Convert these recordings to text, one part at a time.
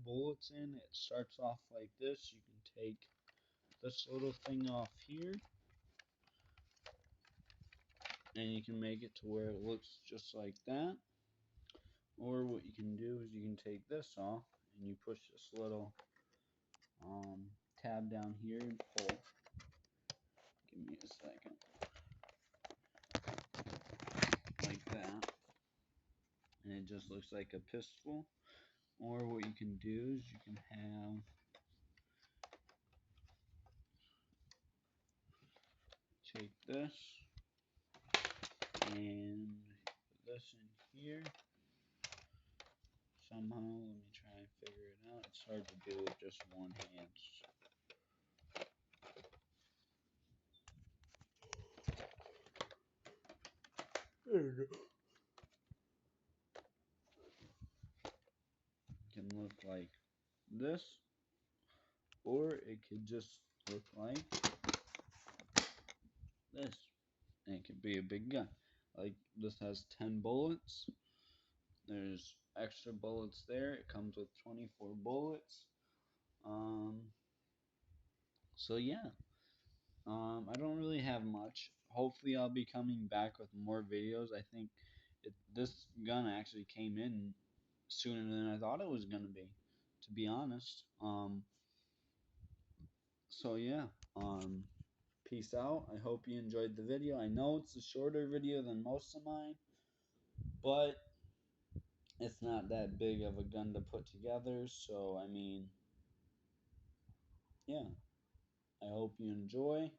bullets in. It starts off like this. You can take this little thing off here, and you can make it to where it looks just like that. Or what you can do is you can take this off and you push this little tab down here and pull. Give me a second. Like that. And it just looks like a pistol. Or what you can do is you can have take this and put this in here. Somehow, let me try and figure it out. It's hard to do with just one hand. There we go. It can look like this, or it could just look like this. And it could be a big gun. Like this has 10 bullets. There's extra bullets there. It comes with 24 bullets. So yeah. I don't really have much. Hopefully I'll be coming back with more videos. I think this gun actually came in sooner than I thought it was gonna be, to be honest. So yeah. Peace out. I hope you enjoyed the video. I know it's a shorter video than most of mine, but it's not that big of a gun to put together. So I mean, yeah. I hope you enjoy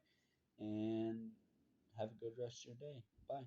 and have a good rest of your day. Bye.